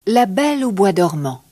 La Belle au bois dormant.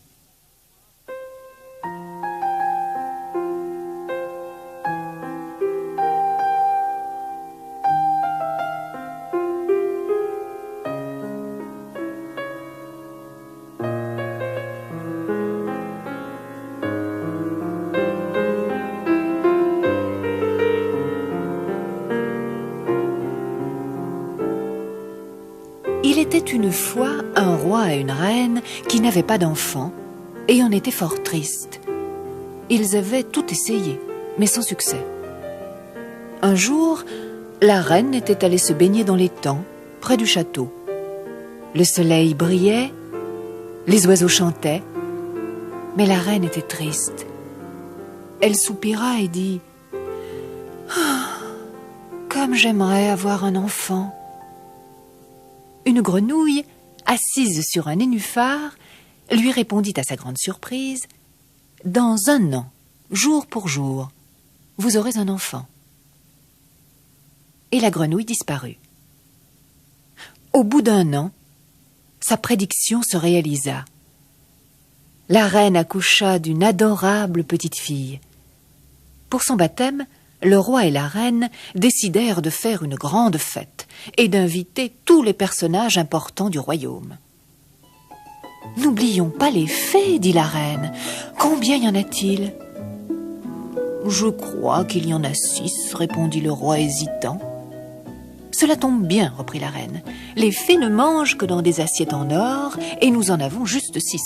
Il était une fois un roi et une reine qui n'avaient pas d'enfants et en étaient fort tristes. Ils avaient tout essayé, mais sans succès. Un jour, la reine était allée se baigner dans l'étang, près du château. Le soleil brillait, les oiseaux chantaient, mais la reine était triste. Elle soupira et dit « Ah, comme j'aimerais avoir un enfant !» Une grenouille, assise sur un nénuphar, lui répondit à sa grande surprise « Dans 1 an, jour pour jour, vous aurez un enfant. » Et la grenouille disparut. Au bout d'1 an, sa prédiction se réalisa. La reine accoucha d'une adorable petite fille. Pour son baptême, le roi et la reine décidèrent de faire une grande fête et d'inviter tous les personnages importants du royaume. « N'oublions pas les fées, dit la reine. Combien y en a-t-il ?»« Je crois qu'il y en a 6, répondit le roi hésitant. « Cela tombe bien, reprit la reine. Les fées ne mangent que dans des assiettes en or et nous en avons juste 6. »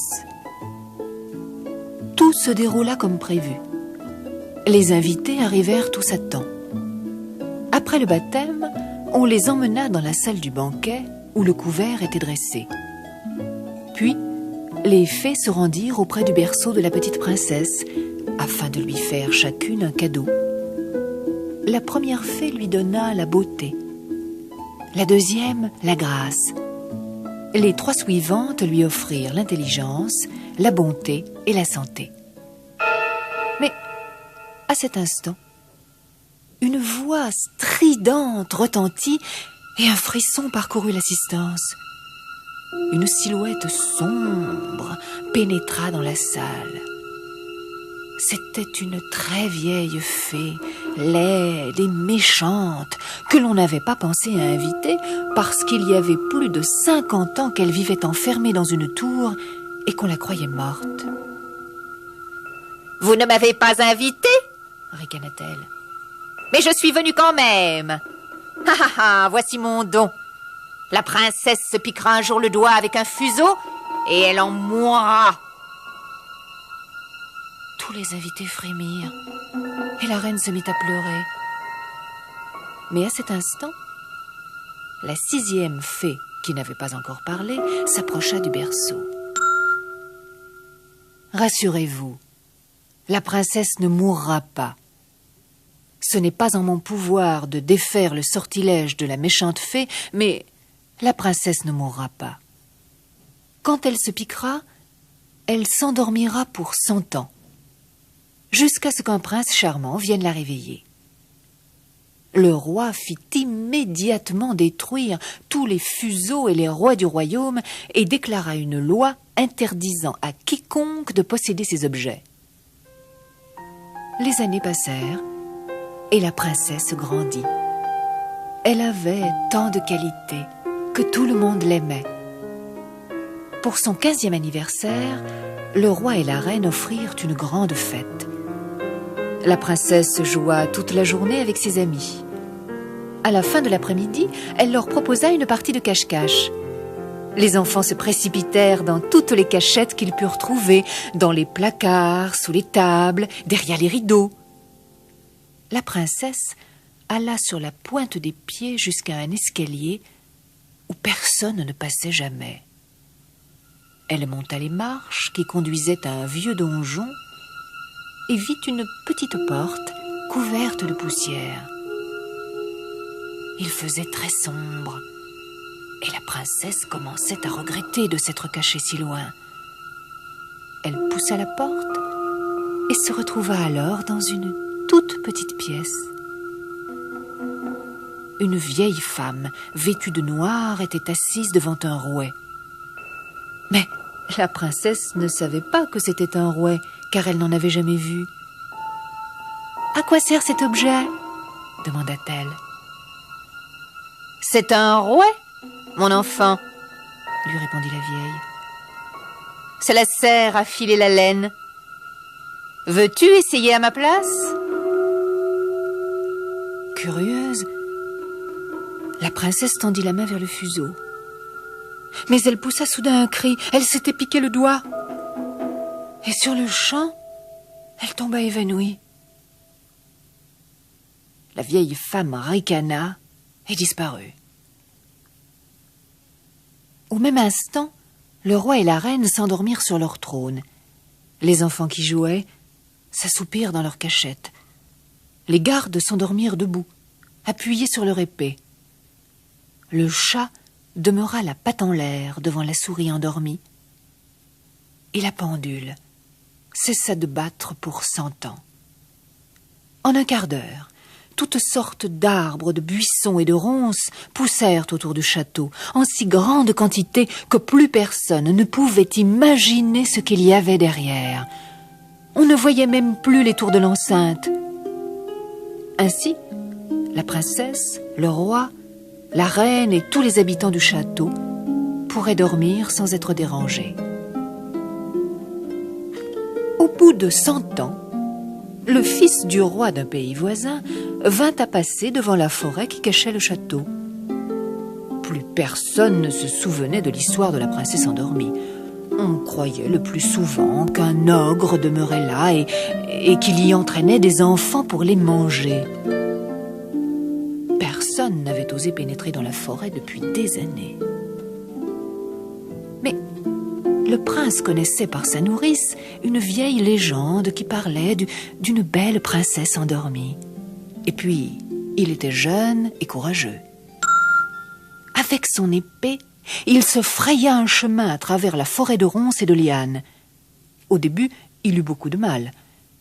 Tout se déroula comme prévu. Les invités arrivèrent tous à temps. Après le baptême, on les emmena dans la salle du banquet où le couvert était dressé. Puis, les fées se rendirent auprès du berceau de la petite princesse afin de lui faire chacune un cadeau. La première fée lui donna la beauté, la deuxième la grâce. Les 3 suivantes lui offrirent l'intelligence, la bonté et la santé. Mais à cet instant, une voix stridente retentit et un frisson parcourut l'assistance. Une silhouette sombre pénétra dans la salle. C'était une très vieille fée, laide et méchante, que l'on n'avait pas pensé à inviter parce qu'il y avait plus de 50 ans qu'elle vivait enfermée dans une tour et qu'on la croyait morte. « Vous ne m'avez pas invitée ?» ricana-t-elle. « Mais je suis venue quand même. Ha ha ha, voici mon don. La princesse se piquera un jour le doigt avec un fuseau et elle en mourra. » Tous les invités frémirent et la reine se mit à pleurer. Mais à cet instant, la 6e fée, qui n'avait pas encore parlé, s'approcha du berceau. « Rassurez-vous, la princesse ne mourra pas. Ce n'est pas en mon pouvoir de défaire le sortilège de la méchante fée, mais la princesse ne mourra pas. Quand elle se piquera, elle s'endormira pour 100 ans, jusqu'à ce qu'un prince charmant vienne la réveiller. » Le roi fit immédiatement détruire tous les fuseaux et les rois du royaume et déclara une loi interdisant à quiconque de posséder ces objets. Les années passèrent et la princesse grandit. Elle avait tant de qualités que tout le monde l'aimait. Pour son 15e anniversaire, le roi et la reine offrirent une grande fête. La princesse joua toute la journée avec ses amis. À la fin de l'après-midi, elle leur proposa une partie de cache-cache. Les enfants se précipitèrent dans toutes les cachettes qu'ils purent trouver, dans les placards, sous les tables, derrière les rideaux. La princesse alla sur la pointe des pieds jusqu'à un escalier où personne ne passait jamais. Elle monta les marches qui conduisaient à un vieux donjon et vit une petite porte couverte de poussière. Il faisait très sombre et la princesse commençait à regretter de s'être cachée si loin. Elle poussa la porte et se retrouva alors dans une toute petite pièce. Une vieille femme, vêtue de noir, était assise devant un rouet. « Mais La princesse ne savait pas que c'était un rouet, car elle n'en avait jamais vu. « À quoi sert cet objet ?» demanda-t-elle. « C'est un rouet, mon enfant, » lui répondit la vieille. « Cela sert à filer la laine. Veux-tu essayer à ma place ?» Curieuse, la princesse tendit la main vers le fuseau. Mais elle poussa soudain un cri. Elle s'était piqué le doigt. Et sur le champ, elle tomba évanouie. La vieille femme ricana et disparut. Au même instant, le roi et la reine s'endormirent sur leur trône. Les enfants qui jouaient s'assoupirent dans leur cachette. Les gardes s'endormirent debout, appuyés sur leur épée. Le chat demeura la patte en l'air devant la souris endormie. Et la pendule cessa de battre pour 100 ans. En un quart d'heure, toutes sortes d'arbres, de buissons et de ronces poussèrent autour du château, en si grande quantité que plus personne ne pouvait imaginer ce qu'il y avait derrière. On ne voyait même plus les tours de l'enceinte. Ainsi, la princesse, le roi, la reine et tous les habitants du château pourraient dormir sans être dérangés. Au bout de 100 ans, le fils du roi d'un pays voisin vint à passer devant la forêt qui cachait le château. Plus personne ne se souvenait de l'histoire de la princesse endormie. On croyait le plus souvent qu'un ogre demeurait là et qu'il y entraînait des enfants pour les manger. Personne n'avait osé pénétrer dans la forêt depuis des années. Mais le prince connaissait par sa nourrice une vieille légende qui parlait d'une belle princesse endormie. Et puis, il était jeune et courageux. Avec son épée, il se fraya un chemin à travers la forêt de ronces et de lianes. Au début, il eut beaucoup de mal.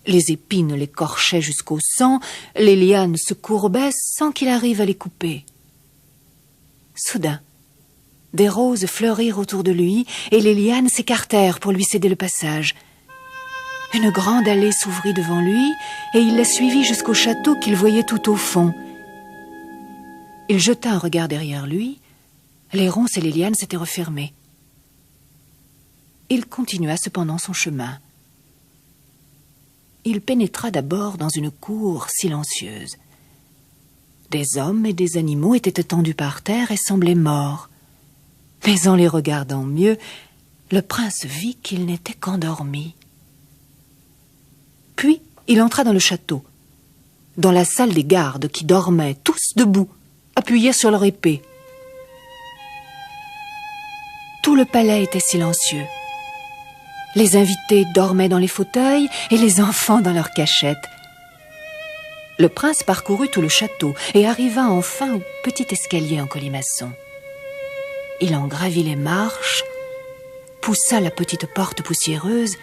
Les épines l'écorchaient jusqu'au sang, les lianes se courbaient sans qu'il arrive à les couper. Soudain, des roses fleurirent autour de lui et les lianes s'écartèrent pour lui céder le passage. Une grande allée s'ouvrit devant lui et il la suivit jusqu'au château qu'il voyait tout au fond. Il jeta un regard derrière lui. Les ronces et les lianes s'étaient refermées. Il continua cependant son chemin. Il pénétra d'abord dans une cour silencieuse. Des hommes et des animaux étaient étendus par terre et semblaient morts. Mais en les regardant mieux, le prince vit qu'il n'était qu'endormi. Puis, il entra dans le château, dans la salle des gardes qui dormaient, tous debout, appuyés sur leur épée. Tout le palais était silencieux. Les invités dormaient dans les fauteuils et les enfants dans leurs cachettes. Le prince parcourut tout le château et arriva enfin au petit escalier en colimaçon. Il en gravit les marches, poussa la petite porte poussiéreuse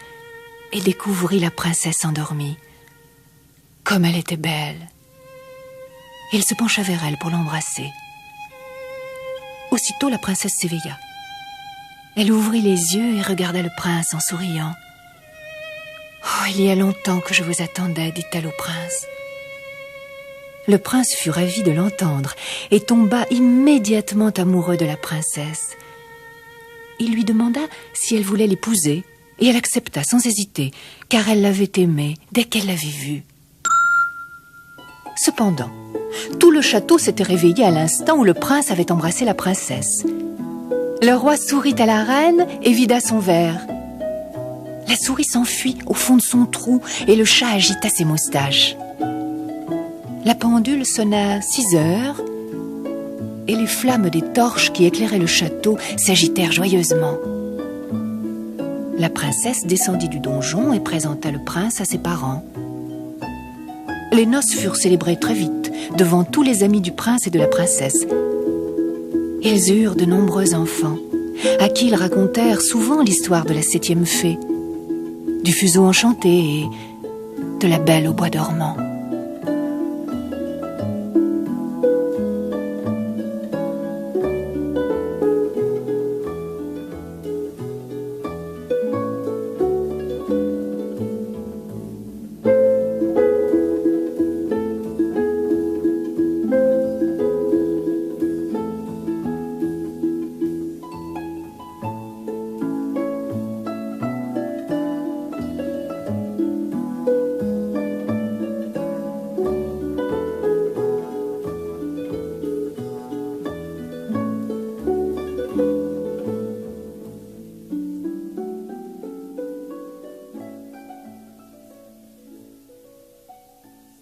et découvrit la princesse endormie. Comme elle était belle! Il se pencha vers elle pour l'embrasser. Aussitôt, la princesse s'éveilla. Elle ouvrit les yeux et regarda le prince en souriant. « Oh, il y a longtemps que je vous attendais, dit-elle au prince. » Le prince fut ravi de l'entendre et tomba immédiatement amoureux de la princesse. Il lui demanda si elle voulait l'épouser et elle accepta sans hésiter, car elle l'avait aimé dès qu'elle l'avait vu. Cependant, tout le château s'était réveillé à l'instant où le prince avait embrassé la princesse. Le roi sourit à la reine et vida son verre. La souris s'enfuit au fond de son trou et le chat agita ses moustaches. La pendule sonna 6 heures et les flammes des torches qui éclairaient le château s'agitèrent joyeusement. La princesse descendit du donjon et présenta le prince à ses parents. Les noces furent célébrées très vite devant tous les amis du prince et de la princesse. Ils eurent de nombreux enfants, à qui ils racontèrent souvent l'histoire de la 7e fée, du fuseau enchanté et de la belle au bois dormant.